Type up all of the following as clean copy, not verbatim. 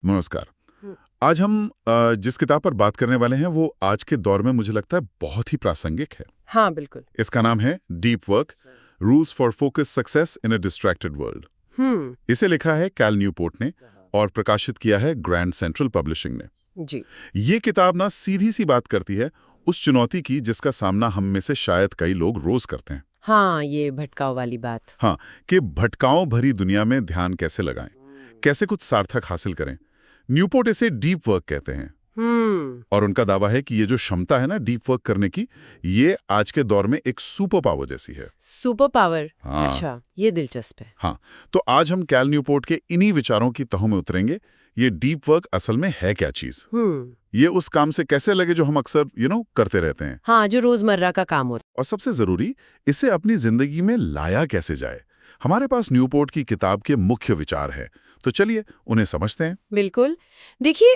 नमस्कार। हम्म, आज हम जिस किताब पर बात करने वाले हैं वो आज के दौर में मुझे लगता है बहुत ही प्रासंगिक है। हाँ बिल्कुल। इसका नाम है deep work, rules for focus success in a distracted world. Hmm. इसे लिखा है कैल न्यूपोर्ट ने और प्रकाशित किया है ग्रैंड सेंट्रल पब्लिशिंग ने। जी। ये किताब ना सीधी सी बात करती है उस चुनौती की जिसका सामना हम में से शायद कई लोग रोज करते हैं। हाँ, ये भटकाव वाली बात। हाँ, कि भटकाओं भरी दुनिया में ध्यान कैसे लगाएं, कैसे कुछ सार्थक हासिल करें। न्यूपोर्ट इसे डीप वर्क कहते हैं हम्म। और उनका दावा है कि ये जो क्षमता है ना डीप वर्क करने की, ये आज के दौर में एक सुपर पावर जैसी है। Super power. हाँ। अच्छा, ये दिलचस्प है। हाँ, तो आज हम कैल न्यूपोर्ट के इन्हीं विचारों की तहों में उतरेंगे। ये डीप वर्क असल में है क्या चीज, ये उस काम से कैसे लगे जो हम अक्सर करते रहते हैं, हाँ, जो रोजमर्रा का काम होता। और सबसे जरूरी, इसे अपनी जिंदगी में लाया कैसे जाए। हमारे पास न्यूपोर्ट की किताब के मुख्य विचार हैं, तो चलिए उन्हें समझते हैं। बिल्कुल। देखिए,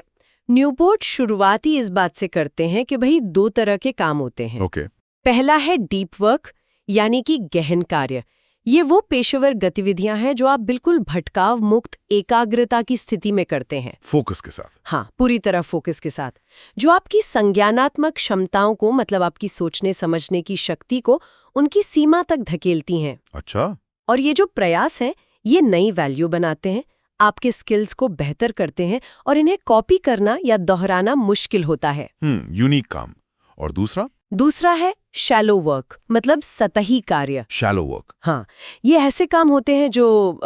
न्यूपोर्ट शुरुआती इस बात से करते हैं कि भाई दो तरह के काम होते हैं। ओके। पहला है डीप वर्क, यानी कि गहन कार्य। ये वो पेशेवर गतिविधियां हैं जो आप बिल्कुल भटकाव मुक्त एकाग्रता की स्थिति में करते हैं। फोकस के साथ। हाँ, पूरी तरह फोकस के साथ, जो आपकी संज्ञानात्मक क्षमताओं को, मतलब आपकी सोचने समझने की शक्ति को उनकी सीमा तक धकेलती हैं। अच्छा। और ये जो प्रयास हैं, ये नई वैल्यू बनाते हैं, आपके स्किल्स को बेहतर करते हैं और इन्हें कॉपी करना या दोहराना मुश्किल होता है। यूनिक काम। और दूसरा है शैलो वर्क, मतलब सतही कार्य। Shallow work. हाँ, ये ऐसे काम होते हैं जो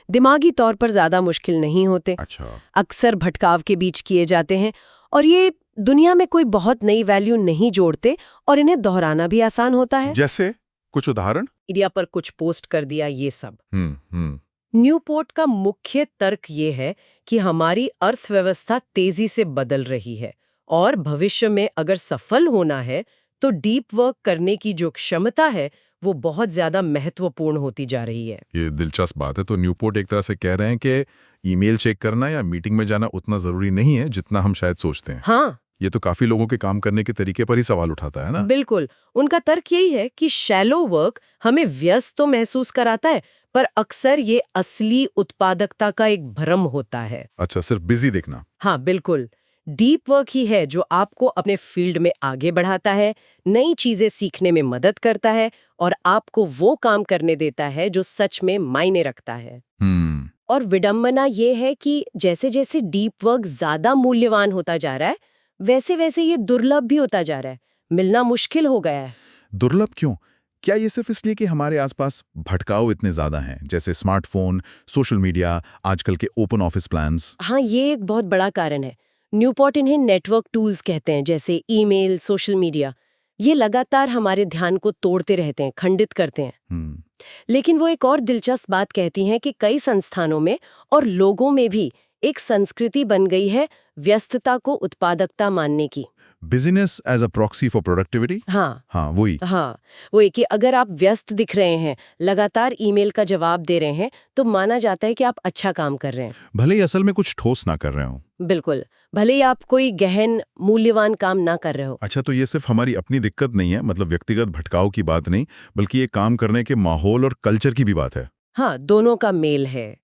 दिमागी तौर पर ज्यादा मुश्किल नहीं होते। अच्छा। अक्सर भटकाव के बीच किए जाते हैं और ये दुनिया में कोई बहुत नई वैल्यू नहीं जोड़ते और इन्हें दोहराना भी आसान होता है। जैसे कुछ उदाहरण। मीडिया पर कुछ पोस्ट कर दिया, ये सब। हम्म। न्यूपोर्ट का मुख्य तर्क ये है कि हमारी अर्थव्यवस्था तेजी से बदल रही है और भविष्य में अगर सफल होना है तो डीप वर्क करने की जो क्षमता है वो बहुत ज्यादा महत्वपूर्ण होती जा रही है। ये दिलचस्प बात है। तो न्यूपोर्ट एक तरह से कह रहे हैं कि ईमेल चेक करना या मीटिंग में जाना उतना जरूरी नहीं है जितना हम शायद सोचते हैं। हाँ, ये तो काफी लोगों के काम करने के तरीके पर ही सवाल उठाता है ना। बिल्कुल। उनका तर्क यही है कि शैलो वर्क हमें व्यस्त तो महसूस कराता है, पर अक्सर ये असली उत्पादकता का एक भ्रम होता है। अच्छा, सिर्फ बिजी दिखना। हाँ बिल्कुल। डीप वर्क ही है जो आपको अपने फील्ड में आगे बढ़ाता है, नई चीजें सीखने में मदद करता है और आपको वो काम करने देता है जो सच में मायने रखता है। हम्म। और विडंबना ये है कि जैसे जैसे डीप वर्क ज्यादा मूल्यवान होता जा रहा है, वैसे वैसे ये दुर्लभ भी होता जा रहा है, मिलना मुश्किल हो गया है। दुर्लभ क्यों? क्या ये सिर्फ इसलिए कि हमारे आसपास भटकाव इतने ज्यादा हैं, जैसे स्मार्टफोन, सोशल मीडिया, आजकल के ओपन ऑफिस प्लान्स? हाँ, ये एक बहुत बड़ा कारण है। न्यूपोर्ट इन्हें नेटवर्क टूल्स कहते हैं, जैसे ईमेल, सोशल मीडिया। ये लगातार हमारे ध्यान को तोड़ते रहते हैं, खंडित करते हैं। हम्म। लेकिन वो एक और दिलचस्प बात कहती हैं कि कई संस्थानों में और लोगों में भी एक संस्कृति बन गई है व्यस्तता को उत्पादकता मानने की। Business as a proxy for productivity. हाँ हाँ, वही। हाँ, वो एक कि अगर आप व्यस्त दिख रहे हैं, लगातार ईमेल का जवाब दे रहे हैं, तो माना जाता है कि आप अच्छा काम कर रहे हैं। भले ही असल में कुछ ठोस ना कर रहे हो। बिल्कुल, भले ही आप कोई गहन मूल्यवान काम ना कर रहे हो। अच्छा, तो ये सिर्फ हमारी अपनी दिक्कत नहीं है, मतलब व्यक्तिगत भटकाव की बात नहीं, बल्कि ये काम करने के माहौल और कल्चर की भी बात है। हाँ, दोनों का मेल है।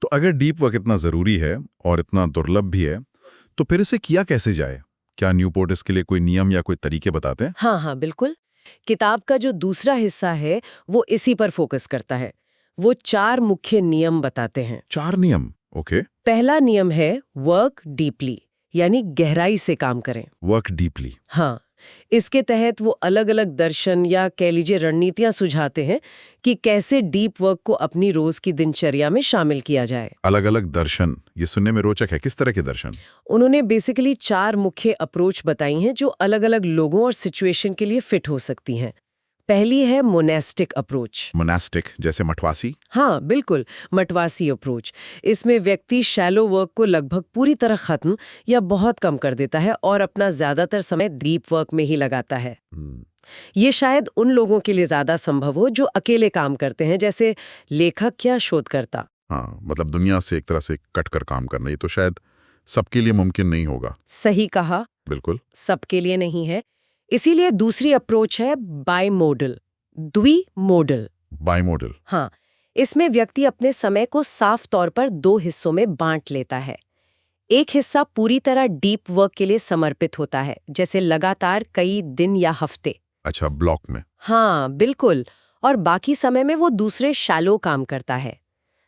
तो अगर डीप वर्क इतना जरूरी है और इतना दुर्लभ भी है, तो फिर इसे किया कैसे जाए? क्या न्यूपोर्ट इसके लिए कोई नियम या कोई तरीके बताते हैं? हाँ हाँ बिल्कुल। किताब का जो दूसरा हिस्सा है वो इसी पर फोकस करता है। वो 4 मुख्य नियम बताते हैं। 4 नियम। ओके। पहला नियम है वर्क डीपली, यानी गहराई से काम करें। Work deeply. हाँ, इसके तहत वो अलग-अलग दर्शन या कह लीजिए रणनीतियां सुझाते हैं कि कैसे डीप वर्क को अपनी रोज की दिनचर्या में शामिल किया जाए। अलग अलग दर्शन, ये सुनने में रोचक है। किस तरह के दर्शन? उन्होंने बेसिकली 4 मुख्य अप्रोच बताई हैं जो अलग-अलग लोगों और सिचुएशन के लिए फिट हो सकती हैं। पहली है मोनेस्टिक अप्रोच। मोनास्टिक, जैसे मठवासी? हाँ बिल्कुल, मठवासी अप्रोच। इसमें व्यक्ति शैलो वर्क को लगभग पूरी तरह खत्म या बहुत कम कर देता है और अपना ज्यादातर समय डीप वर्क में ही लगाता है। ये शायद उन लोगों के लिए ज्यादा संभव हो जो अकेले काम करते हैं, जैसे लेखक या शोधकर्ता। हाँ, मतलब दुनिया से एक तरह से कट कर काम करना, ये तो शायद सबके लिए मुमकिन नहीं होगा। सही कहा, बिल्कुल। सबके लिए नहीं है। इसीलिए दूसरी अप्रोच है बाइमोडल, द्विमोडल। बाइमोडल। हाँ, इसमें व्यक्ति अपने समय को साफ तौर पर 2 हिस्सों में बांट लेता है। एक हिस्सा पूरी तरह डीप वर्क के लिए समर्पित होता है, जैसे लगातार कई दिन या हफ्ते। अच्छा, ब्लॉक में। हाँ बिल्कुल। और बाकी समय में वो दूसरे शैलो काम करता है।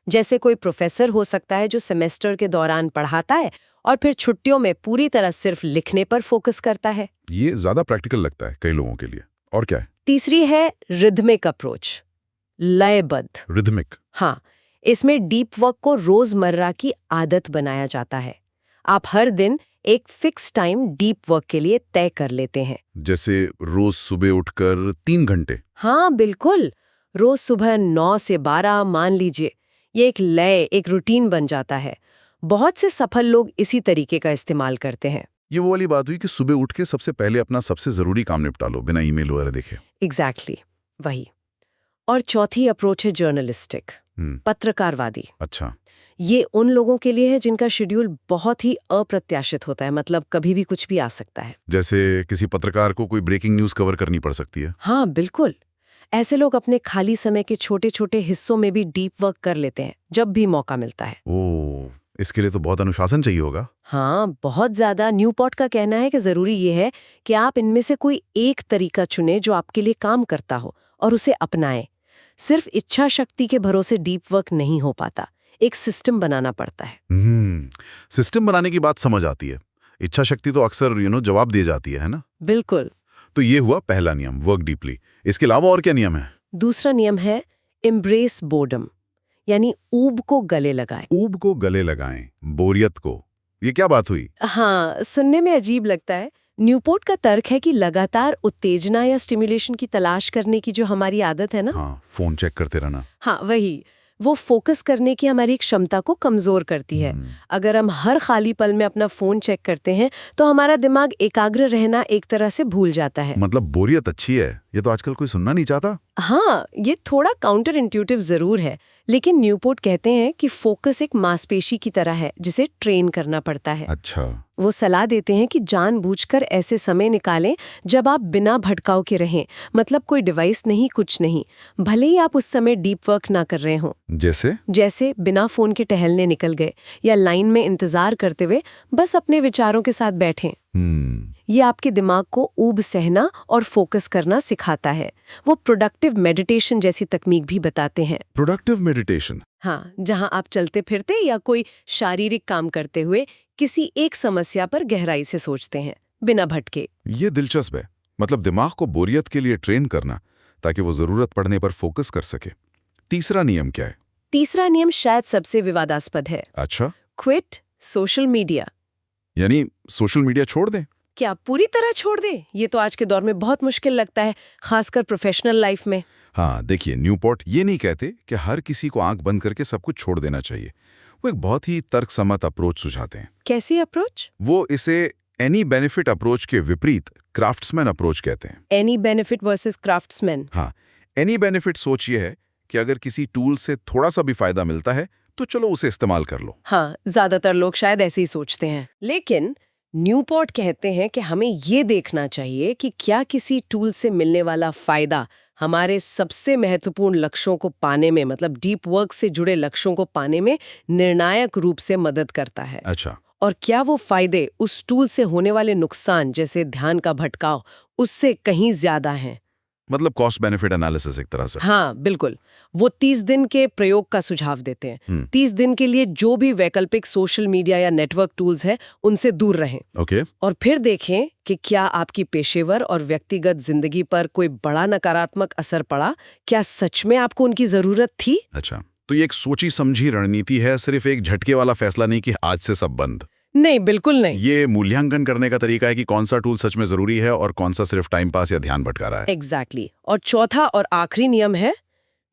जैसे कोई प्रोफेसर हो सकता है जो सेमेस्टर के दौरान पढ़ाता है और फिर छुट्टियों में पूरी तरह सिर्फ लिखने पर फोकस करता है। ये ज्यादा प्रैक्टिकल लगता है कई लोगों के लिए। और क्या है? तीसरी है रिदमिक अप्रोच, लयबद्ध। रिदमिक? हाँ, इसमें डीप वर्क को रोजमर्रा की आदत बनाया जाता है। आप हर दिन एक फिक्स टाइम डीप वर्क के लिए तय कर लेते हैं। जैसे रोज सुबह उठकर 3 घंटे? हाँ बिल्कुल, रोज सुबह 9 से 12 मान लीजिए। ये एक लय, एक रूटीन बन जाता है। बहुत से सफल लोग इसी तरीके का इस्तेमाल करते हैं। ये वो वाली बात हुई कि सुबह उठ के सबसे पहले अपना सबसे जरूरी काम निपटा लो, बिना ईमेल वगैरह देखे। एग्जैक्टली, वही। और चौथी अप्रोच है जर्नलिस्टिक, पत्रकारवादी। अच्छा। ये उन लोगों के लिए है जिनका शेड्यूल बहुत ही अप्रत्याशित होता है, मतलब कभी भी कुछ भी आ सकता है। जैसे किसी पत्रकार को कोई ब्रेकिंग न्यूज कवर करनी पड़ सकती है। हाँ बिल्कुल। ऐसे लोग अपने खाली समय के छोटे छोटे हिस्सों में भी डीप वर्क कर लेते हैं, जब भी मौका मिलता है। ओह, इसके लिए तो बहुत अनुशासन चाहिए होगा। हाँ, बहुत ज्यादा। न्यूपोर्ट का कहना है कि जरूरी ये है कि आप इनमें से कोई एक तरीका चुने जो आपके लिए काम करता हो और उसे अपनाएं। सिर्फ इच्छा शक्ति के भरोसे डीप वर्क नहीं हो पाता, एक सिस्टम बनाना पड़ता है। सिस्टम बनाने की बात समझ आती है। इच्छा शक्ति तो अक्सर जवाब दे जाती है ना? बिल्कुल। तो ये हुआ पहला नियम, वर्क डीपली। इसके अलावा और क्या नियम है? दूसरा नियम है एम्ब्रेस बोर्डम, यानी ऊब को गले लगाएं। ऊब को गले लगाएं, बोरियत को। ये क्या बात हुई? हाँ, सुनने में अजीब लगता है। न्यूपोर्ट का तर्क है कि लगातार उत्तेजना या स्टिमुलेशन की तलाश करने की जो हमारी आदत है ना, हाँ, फोन चेक करते रहना। हाँ वही, वो फोकस करने की हमारी क्षमता को कमजोर करती है। अगर हम हर खाली पल में अपना फोन चेक करते हैं तो हमारा दिमाग एकाग्र रहना एक तरह से भूल जाता है। मतलब बोरियत अच्छी है, ये तो आजकल कोई सुनना नहीं चाहता। हाँ, ये थोड़ा काउंटर इंट्यूटिव जरूर है, लेकिन न्यूपोर्ट कहते हैं कि फोकस एक मांसपेशी की तरह है जिसे ट्रेन करना पड़ता है। अच्छा। वो सलाह देते हैं कि जानबूझकर ऐसे समय निकालें जब आप बिना भटकाव के रहें, मतलब कोई डिवाइस नहीं, कुछ नहीं, भले ही आप उस समय डीप वर्क ना कर रहे हों। जैसे बिना फोन के टहलने निकल गए या लाइन में इंतजार करते हुए बस अपने विचारों के साथ बैठें। ये आपके दिमाग को ऊब सहना और फोकस करना सिखाता है। वो प्रोडक्टिव मेडिटेशन जैसी तकनीक भी बताते हैं। Productive meditation? हाँ, जहां आप चलते फिरते या कोई शारीरिक काम करते हुए किसी एक समस्या पर गहराई से सोचते हैं, बिना भटके। ये दिलचस्प है। मतलब दिमाग को बोरियत के लिए ट्रेन करना ताकि वो जरूरत पड़ने पर फोकस कर सके। तीसरा नियम क्या है? तीसरा नियम शायद सबसे विवादास्पद है। अच्छा। क्विट सोशल मीडिया, यानी सोशल मीडिया छोड़ दें? क्या पूरी तरह छोड़ दें? ये तो आज के दौर में बहुत मुश्किल लगता है, खासकर प्रोफेशनल लाइफ में। हाँ, देखिए, न्यूपोर्ट ये नहीं कहते कि हर किसी को आंख बंद करके सब कुछ छोड़ देना चाहिए। वो एक बहुत ही तर्कसम्मत अप्रोच सुझाते हैं। कैसी अप्रोच? वो इसे एनी बेनिफिट अप्रोच के विपरीत क्राफ्ट्समैन अप्रोच कहते हैं। Any benefit versus craftsman? हाँ, एनी बेनिफिट सोच ये है कि अगर किसी टूल से थोड़ा सा भी फायदा मिलता है तो चलो उसे इस्तेमाल कर लो। हाँ, ज्यादातर लोग शायद ऐसे ही सोचते हैं, लेकिन न्यूपोर्ट कहते हैं कि हमें ये देखना चाहिए कि क्या किसी टूल से मिलने वाला फायदा हमारे सबसे महत्वपूर्ण लक्ष्यों को पाने में, मतलब डीप वर्क से जुड़े लक्ष्यों को पाने में निर्णायक रूप से मदद करता है। अच्छा। और क्या वो फायदे उस टूल से होने वाले नुकसान, जैसे ध्यान का भटकाव, उससे कहीं ज्यादा हैं। मतलब कॉस्ट बेनिफिट एनालिसिस एक तरह से। हाँ बिल्कुल। वो 30 दिन के प्रयोग का सुझाव देते हैं। 30 दिन के लिए जो भी वैकल्पिक सोशल मीडिया या नेटवर्क टूल्स हैं उनसे दूर रहें। ओके। और फिर देखें कि क्या आपकी पेशेवर और व्यक्तिगत जिंदगी पर कोई बड़ा नकारात्मक असर पड़ा, क्या सच में आपको उनकी जरूरत थी। अच्छा, तो ये एक सोची समझी रणनीति है, सिर्फ एक झटके वाला फैसला नहीं कि आज से सब बंद। नहीं, बिल्कुल नहीं। ये मूल्यांकन करने का तरीका है कि कौन सा टूल सच में जरूरी है और कौन सा सिर्फ टाइम पास या ध्यान भटका रहा है। एग्जैक्टली। और चौथा और आखिरी नियम है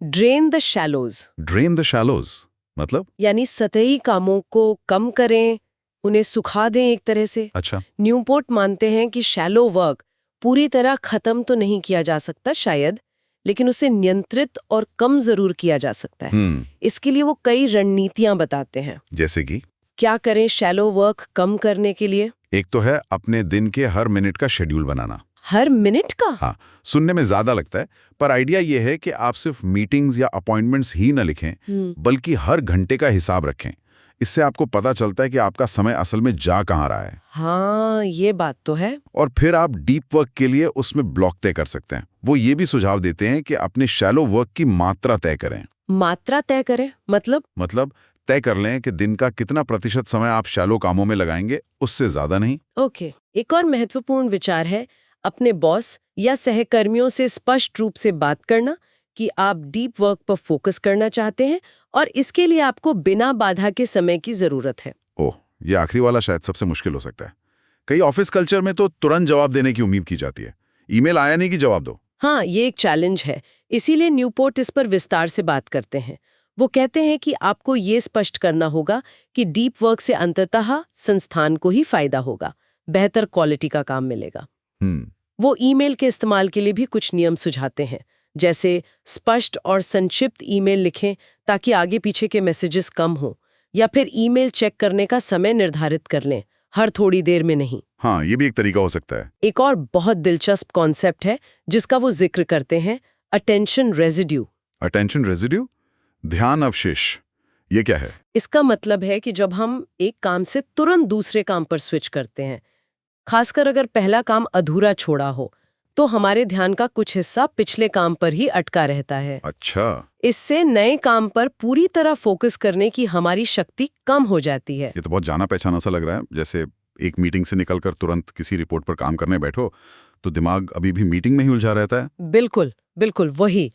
drain the shallows. Drain the shallows मतलब? यानी सतही कामों को कम करें, उन्हें सुखा दें एक तरह से। अच्छा। न्यूपोर्ट मानते हैं कि शैलो वर्क पूरी तरह खत्म तो नहीं किया जा सकता शायद, लेकिन उसे नियंत्रित और कम जरूर किया जा सकता है। इसके लिए वो कई रणनीतियां बताते हैं। जैसे कि क्या करें शैलो वर्क कम करने के लिए? एक तो है अपने दिन के हर मिनट का शेड्यूल बनाना। हर मिनट का? हाँ, सुनने में ज्यादा लगता है, पर आइडिया ये है कि आप सिर्फ मीटिंग्स या अपॉइंटमेंट्स ही न लिखें, बल्कि हर घंटे का हिसाब रखें। इससे आपको पता चलता है कि आपका समय असल में जा कहाँ रहा है। हाँ, ये बात तो है। और फिर आप डीप वर्क के लिए उसमें ब्लॉक तय कर सकते हैं। वो ये भी सुझाव देते हैं कि अपने शैलो वर्क की मात्रा तय करें। मात्रा तय करें मतलब तय कर लें कि दिन का कितना प्रतिशत समय आप शैलो कामों में लगाएंगे, उससे ज्यादा नहीं। ओके। एक और महत्वपूर्ण विचार है अपने बॉस या सहकर्मियों से स्पष्ट रूप से बात करना कि आप डीप वर्क पर फोकस करना चाहते हैं और इसके लिए आपको बिना बाधा के समय की जरूरत है। ओह, ये आखिरी वाला शायद सबसे मुश्किल हो सकता है। कई ऑफिस कल्चर में तो तुरंत जवाब देने की उम्मीद की जाती है। ईमेल आया नहीं कि जवाब दो। हाँ, ये एक चैलेंज है। इसीलिए न्यूपोर्ट इस पर विस्तार से बात करते हैं। वो कहते हैं कि आपको ये स्पष्ट करना होगा कि डीप वर्क से अंततः संस्थान को ही फायदा होगा, बेहतर क्वालिटी का काम मिलेगा। वो ईमेल के इस्तेमाल के लिए भी कुछ नियम सुझाते हैं, जैसे स्पष्ट और संक्षिप्त ईमेल लिखें ताकि आगे पीछे के मैसेजेस कम हों, या फिर ईमेल चेक करने का समय निर्धारित कर लें, हर थोड़ी देर में नहीं। हाँ, ये भी एक तरीका हो सकता है। एक और बहुत दिलचस्प कॉन्सेप्ट है जिसका वो जिक्र करते हैं, अटेंशन रेजिड्यू। अटेंशन रेजिड्यू, ध्यान अवशेष, ये क्या है? इसका मतलब है कि जब हम एक काम से तुरंत दूसरे काम पर स्विच करते हैं, खासकर अगर पहला काम अधूरा छोड़ा हो, तो हमारे ध्यान का कुछ हिस्सा पिछले काम पर ही अटका रहता है। अच्छा। इससे नए काम पर पूरी तरह फोकस करने की हमारी शक्ति कम हो जाती है। ये तो बहुत जाना पहचाना सा लग रहा है। जैसे एक मीटिंग से निकलकर तुरंत किसी रिपोर्ट पर काम करने बैठो तो दिमाग अभी भी मीटिंग में ही उलझा रहता है। बिल्कुल बिल्कुल वही।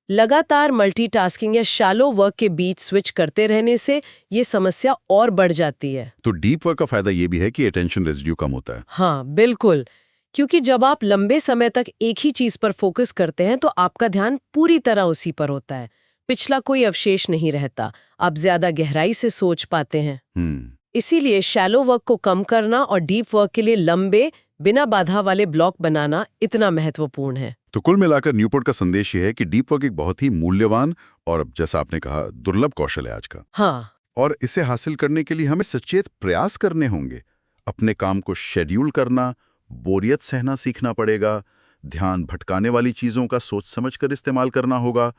लगातार मल्टीटास्किंग या शैलो वर्क के बीच स्विच करते रहने से ये समस्या और बढ़ जाती है। तो डीप वर्क का फायदा ये भी है कि अटेंशन रेजिड्यू कम होता है। हाँ बिल्कुल, क्योंकि जब आप लंबे समय तक एक ही चीज पर फोकस करते हैं तो आपका ध्यान पूरी तरह उसी पर होता है, पिछला कोई अवशेष नहीं रहता, आप ज्यादा गहराई से सोच पाते हैं। इसीलिए शैलो वर्क को कम करना और डीप वर्क के लिए लंबे बिना बाधा वाले ब्लॉक बनाना इतना महत्वपूर्ण है। तो कुल मिलाकर न्यूपोर्ट का संदेश ये है कि डीप वर्क एक बहुत ही मूल्यवान और, जैसा आपने कहा, दुर्लभ कौशल है आज का। हाँ। और इसे हासिल करने के लिए हमें सचेत प्रयास करने होंगे। अपने काम को शेड्यूल करना, बोरियत सहना सीखना पड़ेगा, ध्यान भटकाने वाली चीजों का सोच समझकर इस्तेमाल करना होगा,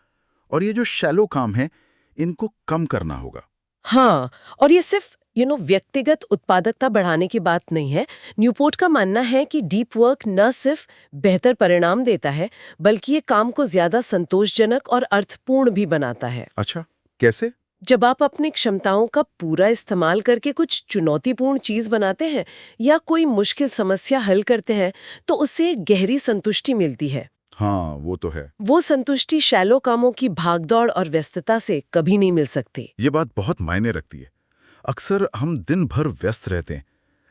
और ये जो शैलो काम है इनको कम करना होगा। हाँ, और ये सिर्फ व्यक्तिगत उत्पादकता बढ़ाने की बात नहीं है। न्यूपोर्ट का मानना है कि डीप वर्क न सिर्फ बेहतर परिणाम देता है, बल्कि ये काम को ज्यादा संतोषजनक और अर्थपूर्ण भी बनाता है। अच्छा, कैसे? जब आप अपनी क्षमताओं का पूरा इस्तेमाल करके कुछ चुनौतीपूर्ण चीज बनाते हैं या कोई मुश्किल समस्या हल करते हैं, तो उससे एक गहरी संतुष्टि मिलती है। हाँ, वो तो है। वो संतुष्टि शैलो कामों की भागदौड़ और व्यस्तता से कभी नहीं मिल सकती। ये बात बहुत मायने रखती है। अक्सर हम दिन भर व्यस्त रहते हैं,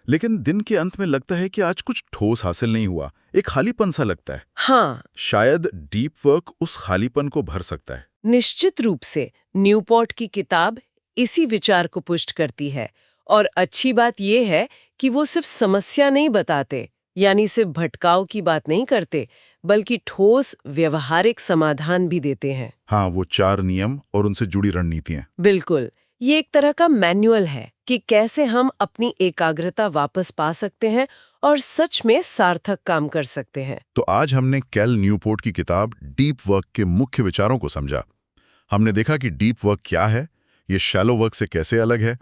लेकिन दिन के अंत में लगता है कि आज कुछ ठोस हासिल नहीं हुआ, एक खालीपन सा लगता है। हाँ, शायद डीप वर्क उस खालीपन को भर सकता है। निश्चित रूप से न्यूपोर्ट की किताब इसी विचार को पुष्ट करती है। और अच्छी बात यह है कि वो सिर्फ समस्या नहीं बताते, यानी सिर्फ भटकाव की बात नहीं करते, बल्कि ठोस व्यवहारिक समाधान भी देते हैं। हाँ, वो 4 नियम और उनसे जुड़ी रणनीतियां। बिल्कुल, ये एक तरह का मैनुअल है कि कैसे हम अपनी एकाग्रता वापस पा सकते हैं और सच में सार्थक काम कर सकते हैं। तो आज हमने कैल न्यूपोर्ट की किताब डीप वर्क के मुख्य विचारों को समझा। हमने देखा कि डीप वर्क क्या है, ये शैलो वर्क से कैसे अलग है,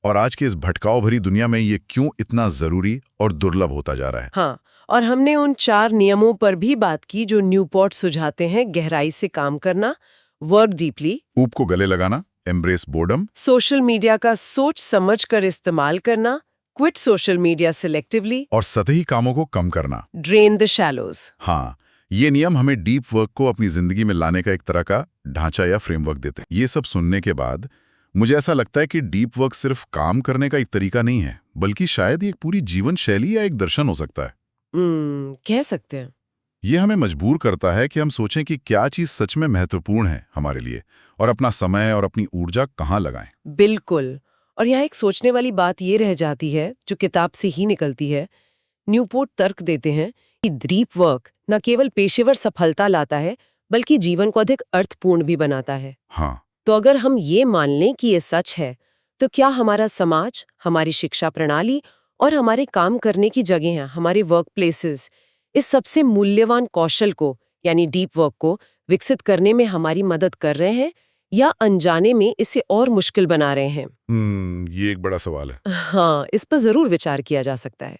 और आज की इस भटकाव भरी दुनिया में ये क्यों इतना जरूरी और दुर्लभ होता जा रहा है। हाँ, और हमने उन 4 नियमों पर भी बात की जो न्यूपोर्ट सुझाते हैं: गहराई से काम करना, वर्क डीपली, ऊप को गले लगाना, एम्ब्रेस बोर्डम, सोशल मीडिया का सोच समझ कर इस्तेमाल करना, क्विट सोशल मीडिया सिलेक्टिवली, और सतही कामों को कम करना, ड्रेन द शैलोज। हाँ, ये नियम हमें डीप वर्क को अपनी जिंदगी में लाने का एक तरह का ढांचा या फ्रेमवर्क देते हैं। ये सब सुनने के बाद मुझे ऐसा लगता है कि डीप वर्क सिर्फ काम करने का एक तरीका नहीं है, बल्कि शायद ये एक पूरी जीवन शैली या एक दर्शन हो सकता है। कह सकते हैं। ये हमें मजबूर करता है कि हम सोचें कि क्या चीज सच में महत्वपूर्ण है हमारे लिए, और अपना समय और अपनी ऊर्जा कहाँ लगाएं। बिल्कुल। और यहाँ एक सोचने वाली बात ये रह जाती है जो किताब से ही निकलती है। न्यूपोर्ट तर्क देते हैं कि डीप वर्क न केवल पेशेवर सफलता लाता है, बल्कि जीवन को अधिक अर्थपूर्ण भी बनाता है। हाँ, तो अगर हम ये मान लें कि ये सच है, तो क्या हमारा समाज, हमारी शिक्षा प्रणाली और हमारे काम करने की जगह, हमारे वर्क प्लेसेस, इस सबसे मूल्यवान कौशल को यानी डीप वर्क को विकसित करने में हमारी मदद कर रहे हैं, या अनजाने में इसे और मुश्किल बना रहे हैं? ये एक बड़ा सवाल है। हाँ, इस पर जरूर विचार किया जा सकता है।